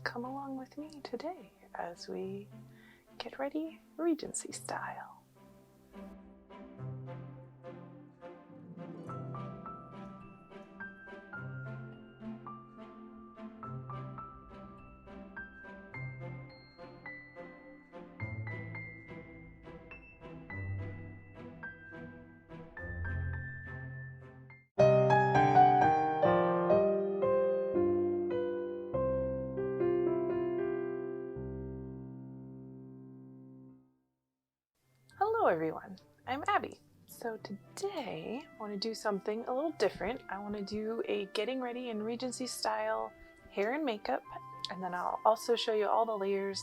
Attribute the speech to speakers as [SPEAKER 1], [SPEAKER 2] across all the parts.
[SPEAKER 1] come along with me today as we get ready Regency style. Hello everyone, I'm Abby. So today I want to do something a little different. I want to do a getting ready in Regency style hair and makeup, and then I'll also show you all the layers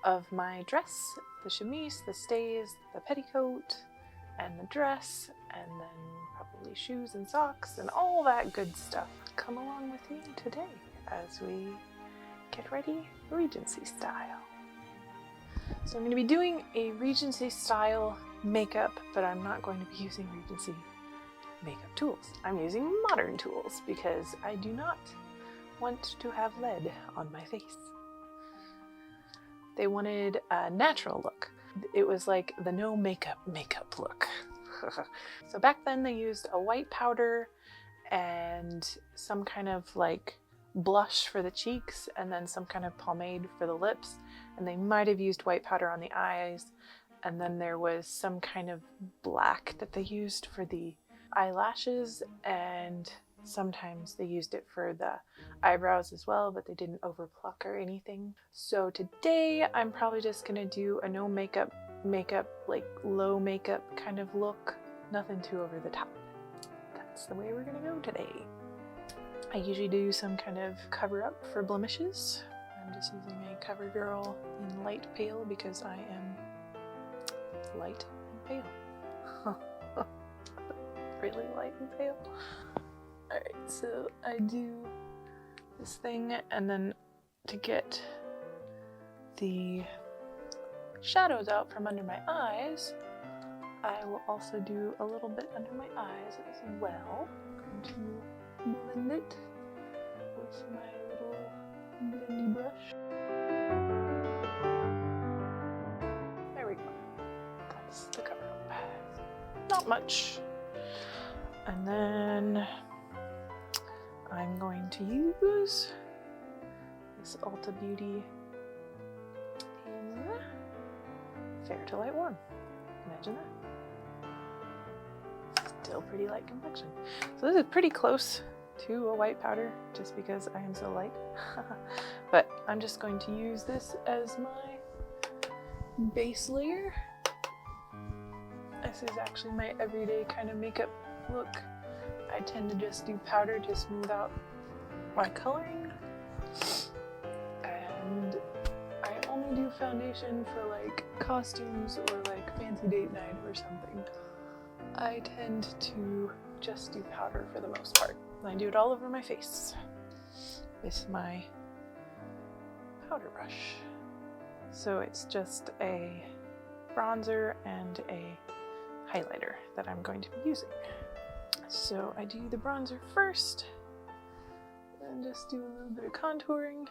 [SPEAKER 1] of my dress, the chemise, the stays, the petticoat, and the dress, and then probably shoes and socks and all that good stuff. Come along with me today as we get ready Regency style. So I'm going to be doing a Regency style makeup, but I'm not going to be using Regency makeup tools. I'm using modern tools because I do not want to have lead on my face. They wanted a natural look. It was like the no makeup look. So back then they used a white powder and some kind of like blush for the cheeks and then some kind of pomade for the lips, and they might have used white powder on the eyes, and then there was some kind of black that they used for the eyelashes, and sometimes they used it for the eyebrows as well, but they didn't overpluck or anything. So today I'm probably just gonna do a no makeup, like low makeup kind of look, nothing too over the top. That's the way we're gonna go today. I usually do some kind of cover up for blemishes. I'm just using a CoverGirl in light pale because I am light and pale. Really light and pale. Alright, so I do this thing, and then to get the shadows out from under my eyes, I will also do a little bit under my eyes as well. I'm going to blend it with my little blendy brush. There we go. That's the cover up. Not much. And then I'm going to use this Ulta Beauty in Fair to Light Warm. Imagine that. Still pretty light complexion. So this is pretty close to a white powder just because I am so light. But I'm just going to use this as my base layer. This is actually my everyday kind of makeup look. I tend to just do powder to smooth out my coloring. And I only do foundation for like costumes or like fancy date night or something. I tend to just do powder for the most part. I do it all over my face with my powder brush. So it's just a bronzer and a highlighter that I'm going to be using. So I do the bronzer first, and just do a little bit of contouring.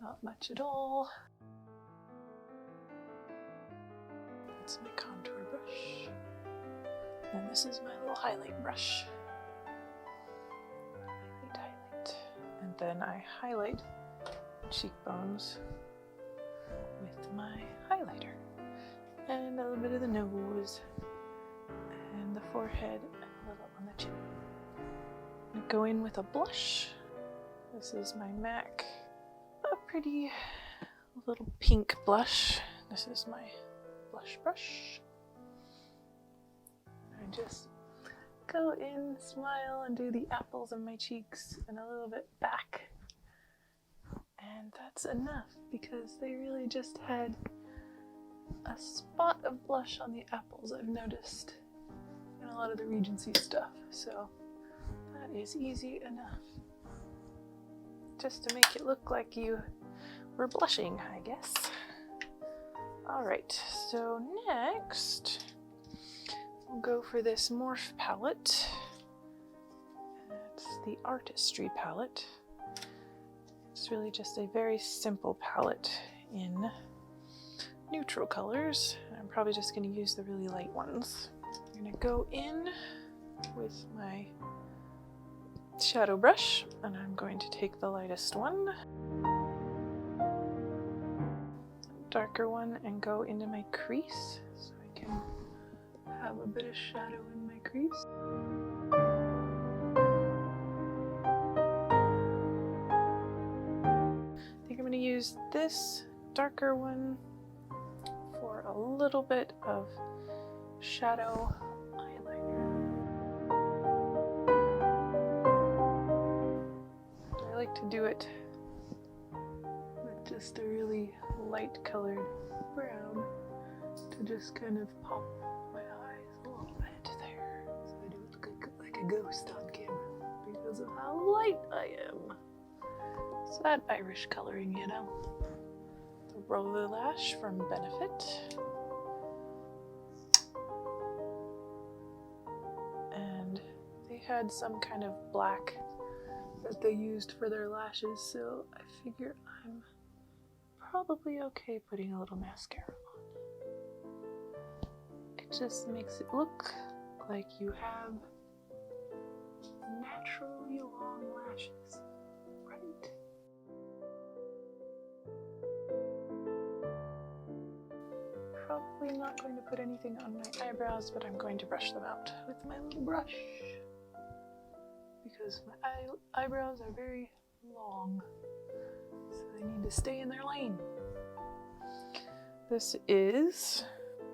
[SPEAKER 1] Not much at all. That's my contour brush. And this is my little highlight brush. Highlight. And then I highlight the cheekbones with my highlighter. And a little bit of the nose, and the forehead, and a little on the chin. I go in with a blush. This is my MAC, a pretty little pink blush. This is my blush brush. I just go in, smile, and do the apples of my cheeks and a little bit back. And that's enough because they really just had a spot of blush on the apples, I've noticed, in a lot of the Regency stuff. So that is easy enough. Just to make it look like you were blushing, I guess. Alright, so next we'll go for this Morph palette. It's the Artistry palette. It's really just a very simple palette in neutral colors. I'm probably just going to use the really light ones. I'm going to go in with my shadow brush, and I'm going to take the lightest one, darker one, and go into my crease so I can have a bit of shadow in my crease. I think I'm going to use this darker one for a little bit of shadow eyeliner. I like to do it with just a really light colored brown to just kind of pop my eyes a little bit there, so I don't look like a ghost on camera because of how light I am. It's that Irish coloring, you know. The roller lash from Benefit. And they had some kind of black that they used for their lashes, so I figure I'm probably okay putting a little mascara on. It just makes it look like you have naturally long lashes, right? Probably not going to put anything on my eyebrows, but I'm going to brush them out with my little brush because my eyebrows are very long, so they need to stay in their lane. This is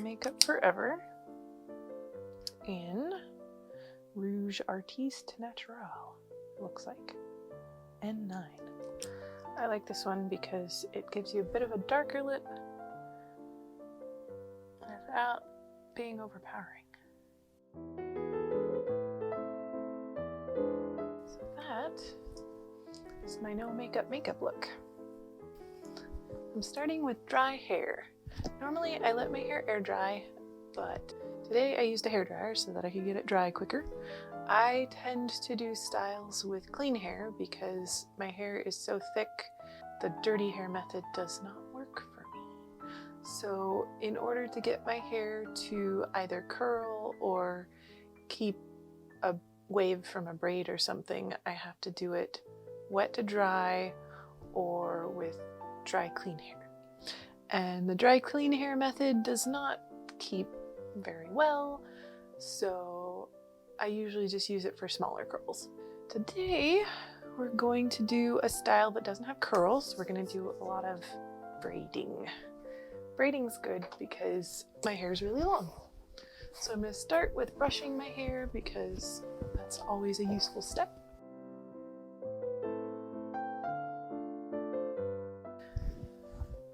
[SPEAKER 1] Makeup Forever in Rouge Artiste Naturel, it looks like, N9. I like this one because it gives you a bit of a darker lip without being overpowering. So that is my no makeup look. I'm starting with dry hair. Normally I let my hair air dry, but today I used a hairdryer so that I could get it dry quicker. I tend to do styles with clean hair because my hair is so thick, the dirty hair method does not work for me. So in order to get my hair to either curl or keep a wave from a braid or something, I have to do it wet to dry or with dry clean hair. And the dry clean hair method does not keep very well, so I usually just use it for smaller curls. Today we're going to do a style that doesn't have curls. We're going to do a lot of braiding. Braiding's good because my hair is really long. So I'm going to start with brushing my hair because that's always a useful step.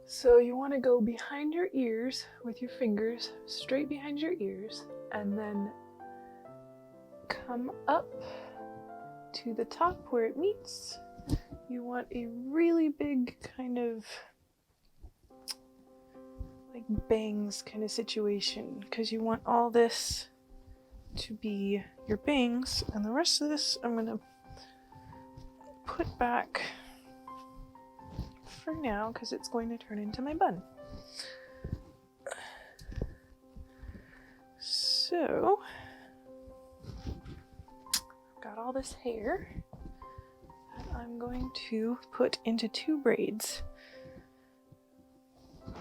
[SPEAKER 1] So you want to go behind your ears with your fingers, straight behind your ears, and then come up to the top where it meets. You want a really big kind of like bangs kind of situation because you want all this to be your bangs, and the rest of this I'm going to put back for now because it's going to turn into my bun. So I've got all this hair that I'm going to put into 2 braids.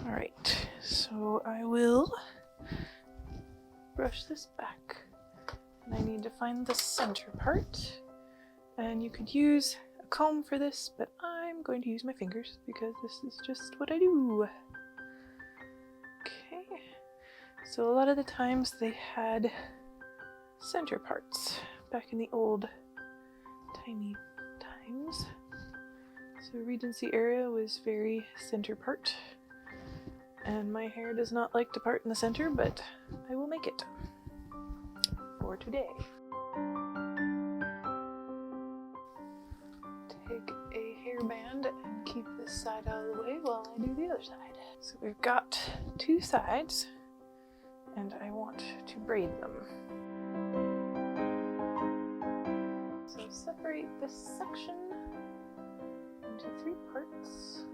[SPEAKER 1] Alright, so I will brush this back, and I need to find the center part, and you could use a comb for this, but I'm going to use my fingers because this is just what I do. Okay, so a lot of the times they had center parts back in the old tiny times. So Regency era was very center part, and my hair does not like to part in the center, but I will make it for today. Take a hairband and keep this side out of the way while I do the other side. So we've got 2 sides, and I want to braid them. So separate this section, into 3 parts.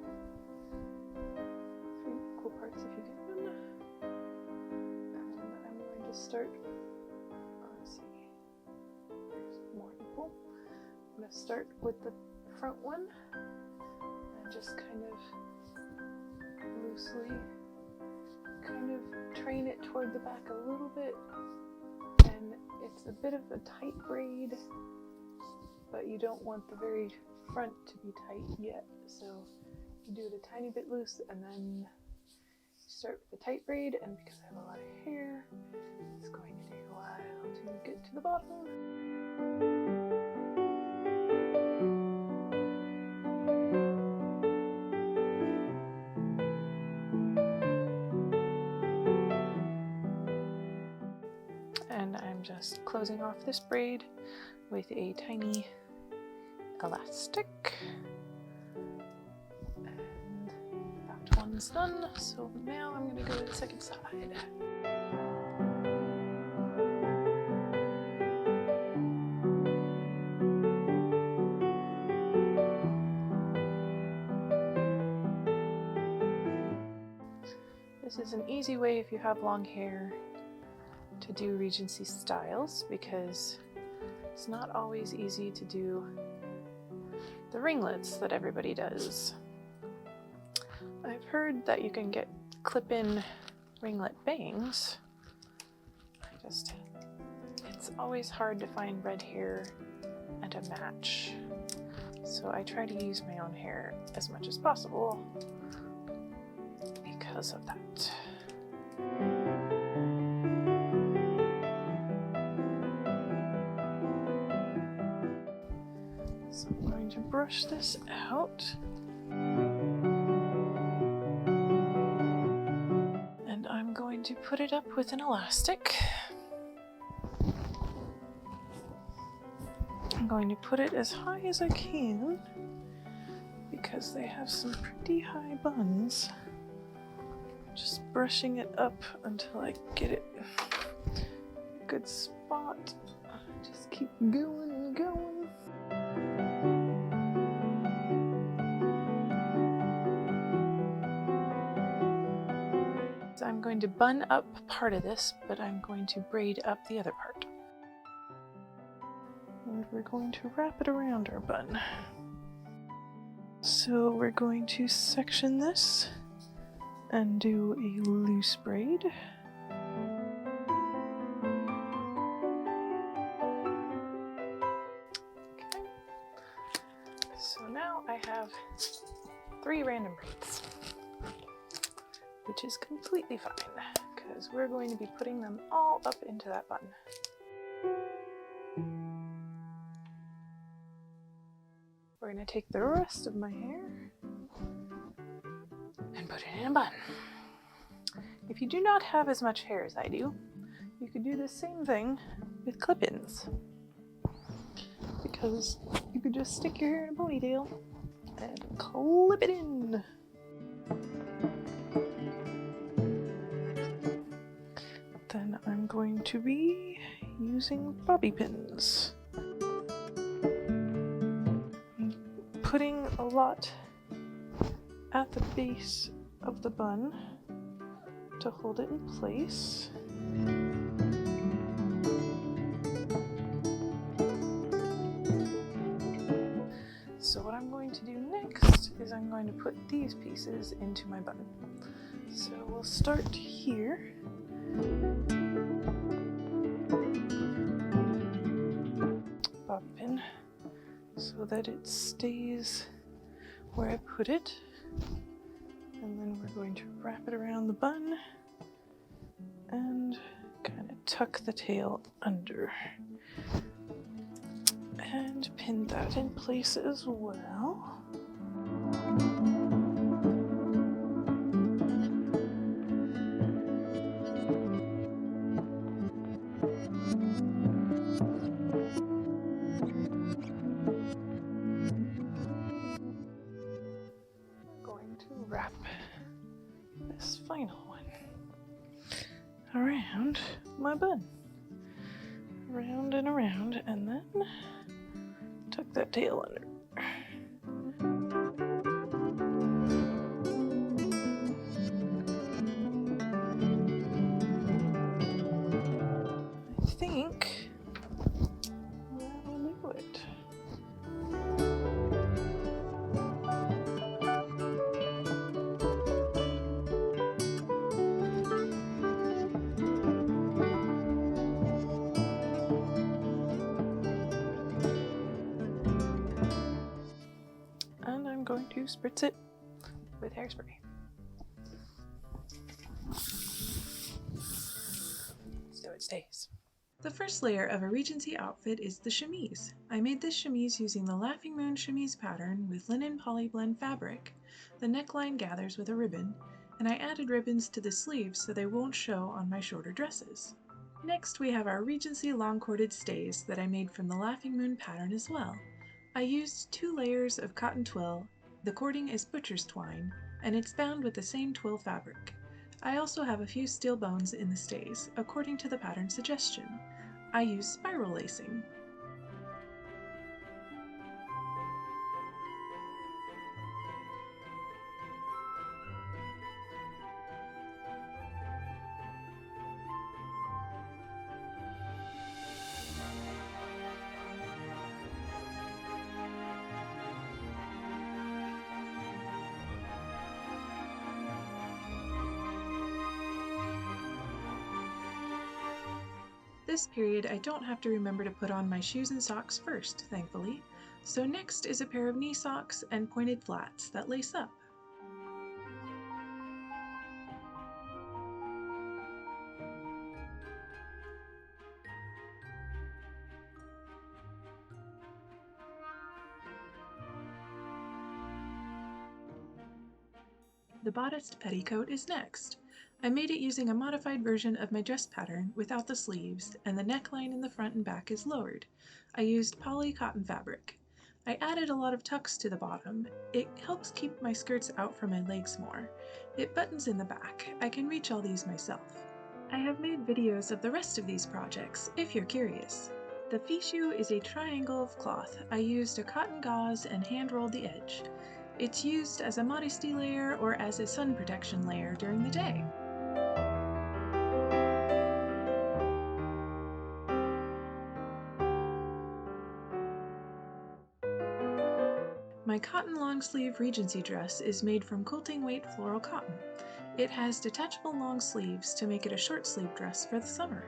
[SPEAKER 1] 3 equal parts if you get them. And I'm going to start, let's see, there's more equal. I'm going to start with the front one and just kind of loosely kind of train it toward the back a little bit. And it's a bit of a tight braid, but you don't want the very front to be tight yet, so you do it a tiny bit loose and then start with the tight braid. And because I have a lot of hair, it's going to take a while to get to the bottom. And I'm just closing off this braid with a tiny elastic. And that one's done, so now I'm going to go to the second side. This is an easy way if you have long hair to do Regency styles, because it's not always easy to do the ringlets that everybody does. I've heard that you can get clip-in ringlet bangs. It's always hard to find red hair and a match. So I try to use my own hair as much as possible because of that. So I'm going to brush this out. And I'm going to put it up with an elastic. I'm going to put it as high as I can because they have some pretty high buns. Just brushing it up until I get it a good spot. Just keep going and going. So I'm going to bun up part of this, but I'm going to braid up the other part. And we're going to wrap it around our bun. So we're going to section this and do a loose braid. Okay. So now I have 3 random braids, which is completely fine because we're going to be putting them all up into that bun. We're going to take the rest of my hair and put it in a bun. If you do not have as much hair as I do, you could do the same thing with clip-ins, because you could just stick your hair in a ponytail and clip it in. Then I'm going to be using bobby pins. I'm putting a lot at the base of the bun to hold it in place. So what I'm going to do next is I'm going to put these pieces into my bun. So we'll start here. Bobby pin so that it stays where I put it. And then we're going to wrap it around the bun and kind of tuck the tail under. And pin that in place as well. Wrap this final one around my bun. Around and around, and then tuck that tail under. to spritz it with hairspray. So it stays.
[SPEAKER 2] The first layer of a Regency outfit is the chemise. I made this chemise using the Laughing Moon chemise pattern with linen polyblend fabric. The neckline gathers with a ribbon, and I added ribbons to the sleeves so they won't show on my shorter dresses. Next we have our Regency long corded stays that I made from the Laughing Moon pattern as well. I used 2 layers of cotton twill. The cording is butcher's twine, and it's bound with the same twill fabric. I also have a few steel bones in the stays, according to the pattern suggestion. I use spiral lacing. This period I don't have to remember to put on my shoes and socks first, thankfully. So next is a pair of knee socks and pointed flats that lace up. The bodiced petticoat is next. I made it using a modified version of my dress pattern without the sleeves, and the neckline in the front and back is lowered. I used poly cotton fabric. I added a lot of tucks to the bottom. It helps keep my skirts out from my legs more. It buttons in the back. I can reach all these myself. I have made videos of the rest of these projects, if you're curious. The fichu is a triangle of cloth. I used a cotton gauze and hand-rolled the edge. It's used as a modesty layer or as a sun protection layer during the day. My cotton long sleeve Regency dress is made from quilting weight floral cotton. It has detachable long sleeves to make it a short sleeve dress for the summer.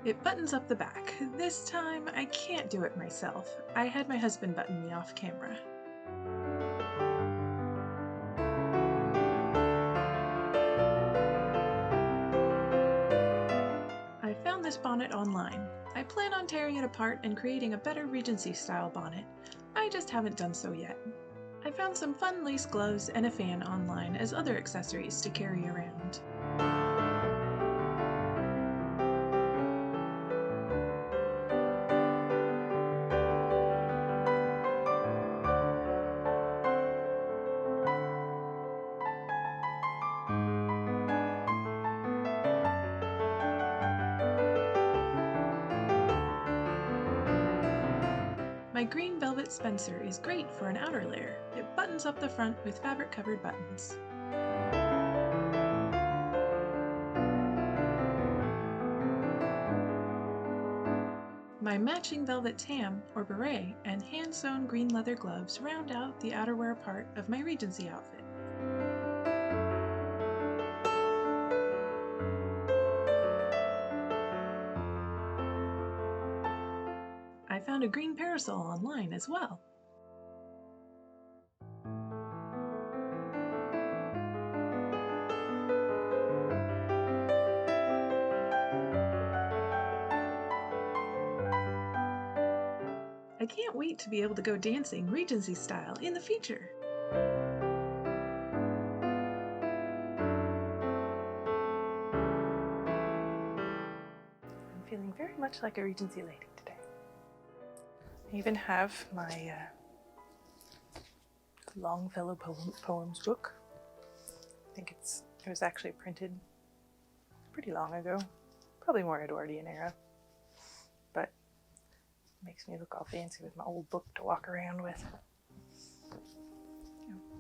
[SPEAKER 2] It buttons up the back. This time I can't do it myself. I had my husband button me off camera. I found this bonnet online. I plan on tearing it apart and creating a better Regency style bonnet. I just haven't done so yet. I found some fun lace gloves and a fan online as other accessories to carry around. My green velvet Spencer is great for an outer layer. It buttons up the front with fabric-covered buttons. My matching velvet tam, or beret, and hand-sewn green leather gloves round out the outerwear part of my Regency outfit. I found a green parasol online as well. I can't wait to be able to go dancing Regency style in the future.
[SPEAKER 1] I'm feeling very much like a Regency lady today. I even have my Longfellow poems book. I think it was actually printed pretty long ago, probably more Edwardian era, but it makes me look all fancy with my old book to walk around with.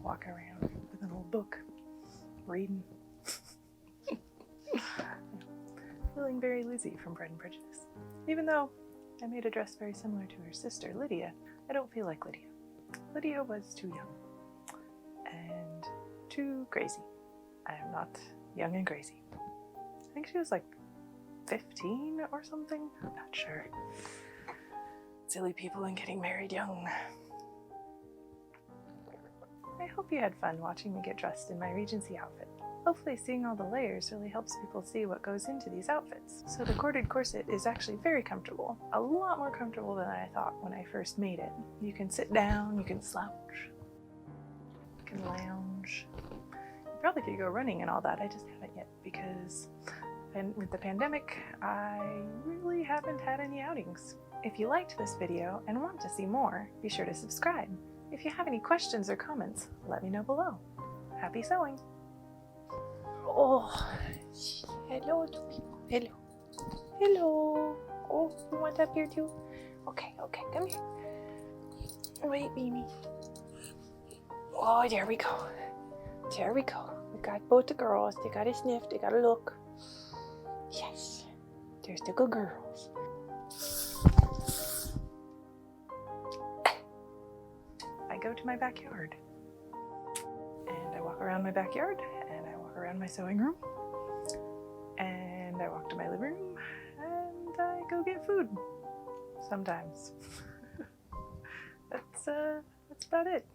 [SPEAKER 1] Walk around with an old book, reading. Feeling very Lizzie from Pride and Prejudice. Even though I made a dress very similar to her sister, Lydia, I don't feel like Lydia. Lydia was too young and too crazy. I am not young and crazy. I think she was like 15 or something. I'm not sure. Silly people and getting married young. I hope you had fun watching me get dressed in my Regency outfit. Hopefully seeing all the layers really helps people see what goes into these outfits. So the corded corset is actually very comfortable. A lot more comfortable than I thought when I first made it. You can sit down, you can slouch, you can lounge. You probably could go running and all that, I just haven't yet because with the pandemic, I really haven't had any outings. If you liked this video and want to see more, be sure to subscribe. If you have any questions or comments, let me know below. Happy sewing! Oh, hello, hello, hello. Oh, you want up here too? Okay, come here. Wait, Beanie. Oh, there we go. There we go. We got both the girls. They got a sniff. They got a look. Yes, there's the good girls. I go to my backyard. And I walk around my backyard. And I walk around my sewing room. And I walk to my living room. And I go get food. Sometimes. That's about it.